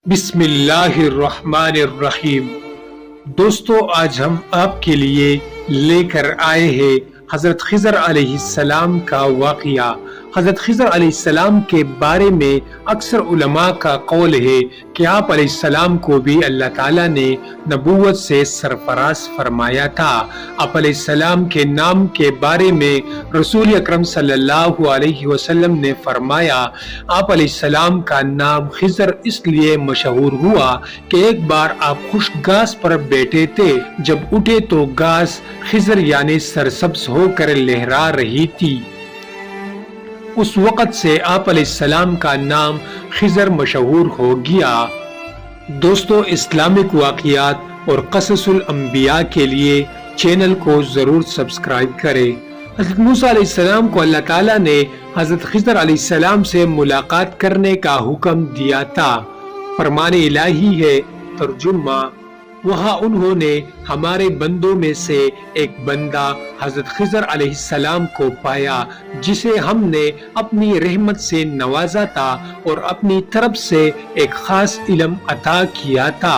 بسم اللہ الرحمن الرحیم۔ دوستو، آج ہم آپ کے لیے لے کر آئے ہیں حضرت خضر علیہ السلام کا واقعہ۔ حضرت خضر علیہ السلام کے بارے میں اکثر علماء کا قول ہے کہ آپ علیہ السلام کو بھی اللہ تعالیٰ نے نبوت سے سرفراز فرمایا تھا۔ آپ علیہ السلام کے نام کے بارے میں رسول اکرم صلی اللہ علیہ وسلم نے فرمایا، آپ علیہ السلام کا نام خضر اس لیے مشہور ہوا کہ ایک بار آپ خشک گھاس پر بیٹھے تھے، جب اٹھے تو گھاس خضر یعنی سرسبز ہو کر لہرا رہی تھی۔ اس وقت سے آپ علیہ السلام کا نام خضر مشہور ہو گیا۔ دوستو، اسلامک واقعات اور قصص الانبیاء کے لیے چینل کو ضرور سبسکرائب کریں۔ حضرت موسیٰ علیہ السلام کو اللہ تعالیٰ نے حضرت خضر علیہ السلام سے ملاقات کرنے کا حکم دیا تھا۔ فرمان الہی ہے ترجمہ، وہاں انہوں نے ہمارے بندوں میں سے ایک بندہ حضرت خضر علیہ السلام کو پایا، جسے ہم نے اپنی رحمت سے نوازا تھا اور اپنی طرف سے ایک خاص علم عطا کیا تھا۔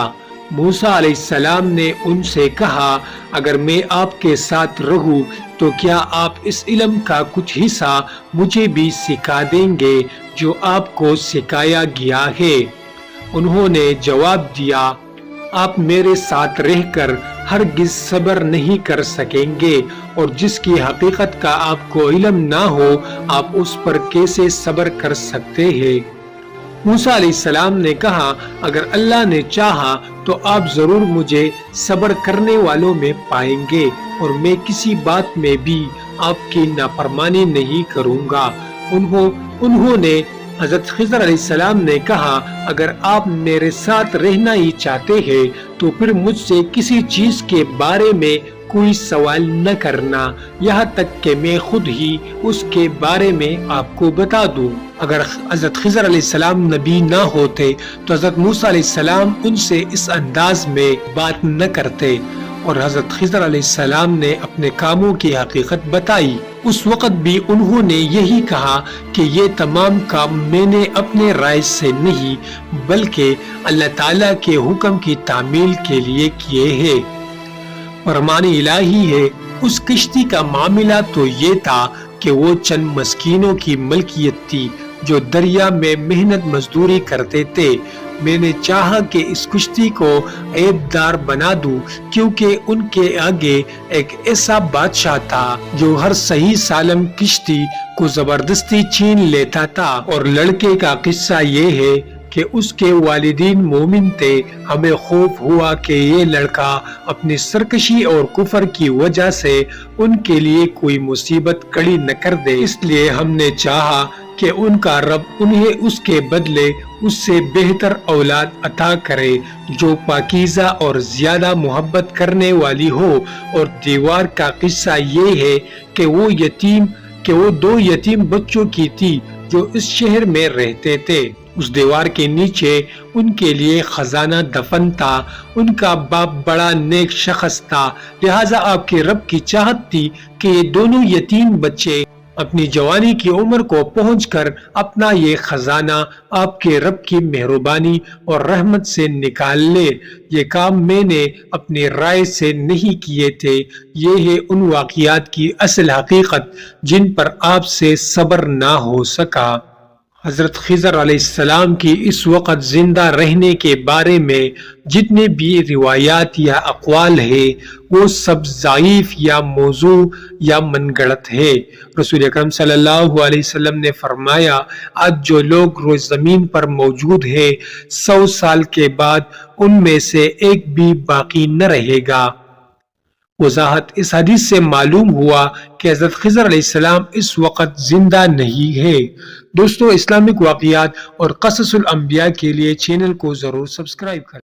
موسیٰ علیہ السلام نے ان سے کہا، اگر میں آپ کے ساتھ رہوں تو کیا آپ اس علم کا کچھ حصہ مجھے بھی سکھا دیں گے جو آپ کو سکھایا گیا ہے؟ انہوں نے جواب دیا، آپ میرے ساتھ رہ کر ہرگز صبر نہیں کر سکیں گے، اور جس کی حقیقت کا آپ کو علم نہ ہو آپ اس پر کیسے صبر کر سکتے ہیں؟ موسیٰ علیہ السلام نے کہا، اگر اللہ نے چاہا تو آپ ضرور مجھے صبر کرنے والوں میں پائیں گے، اور میں کسی بات میں بھی آپ کی نافرمانی نہیں کروں گا۔ انہوں نے حضرت خضر علیہ السلام نے کہا، اگر آپ میرے ساتھ رہنا ہی چاہتے ہیں تو پھر مجھ سے کسی چیز کے بارے میں کوئی سوال نہ کرنا، یہاں تک کہ میں خود ہی اس کے بارے میں آپ کو بتا دوں۔ اگر حضرت خضر علیہ السلام نبی نہ ہوتے تو حضرت موسیٰ علیہ السلام ان سے اس انداز میں بات نہ کرتے، اور حضرت خضر علیہ السلام نے اپنے کاموں کی حقیقت بتائی۔ اس وقت بھی انہوں نے یہی کہا کہ یہ تمام کام میں نے اپنے رائے سے نہیں بلکہ اللہ تعالیٰ کے حکم کی تعمیل کے لیے کیے ہیں۔ فرمان الہی ہے، اس کشتی کا معاملہ تو یہ تھا کہ وہ چند مسکینوں کی ملکیت تھی جو دریا میں محنت مزدوری کرتے تھے۔ میں نے چاہا کہ اس کشتی کو عیب دار بنا دوں، کیونکہ ان کے آگے ایک ایسا بادشاہ تھا جو ہر صحیح سالم کشتی کو زبردستی چھین لیتا تھا، اور لڑکے کا قصہ یہ ہے کہ اس کے والدین مومن تھے۔ ہمیں خوف ہوا کہ یہ لڑکا اپنی سرکشی اور کفر کی وجہ سے ان کے لیے کوئی مصیبت کھڑی نہ کر دے، اس لیے ہم نے چاہا کہ ان کا رب انہیں اس کے بدلے اس سے بہتر اولاد عطا کرے جو پاکیزہ اور زیادہ محبت کرنے والی ہو۔ اور دیوار کا قصہ یہ ہے کہ وہ دو یتیم بچوں کی تھی جو اس شہر میں رہتے تھے۔ اس دیوار کے نیچے ان کے لیے خزانہ دفن تھا۔ ان کا باپ بڑا نیک شخص تھا، لہٰذا آپ کے رب کی چاہت تھی کہ یہ دونوں یتیم بچے اپنی جوانی کی عمر کو پہنچ کر اپنا یہ خزانہ آپ کے رب کی مہربانی اور رحمت سے نکال لے۔ یہ کام میں نے اپنی رائے سے نہیں کیے تھے۔ یہ ہے ان واقعات کی اصل حقیقت جن پر آپ سے صبر نہ ہو سکا۔ حضرت خضر علیہ السلام کی اس وقت زندہ رہنے کے بارے میں جتنے بھی روایات یا اقوال ہیں وہ سب ضعیف یا موضوع یا من گڑت ہے۔ رسول اکرم صلی اللہ علیہ وسلم نے فرمایا، آج جو لوگ روز زمین پر موجود ہیں 100 سال کے بعد ان میں سے ایک بھی باقی نہ رہے گا۔ وضاحت: اس حدیث سے معلوم ہوا کہ حضرت خضر علیہ السلام اس وقت زندہ نہیں ہے۔ دوستو، اسلامک واقعات اور قصص الانبیاء کے لیے چینل کو ضرور سبسکرائب کریں۔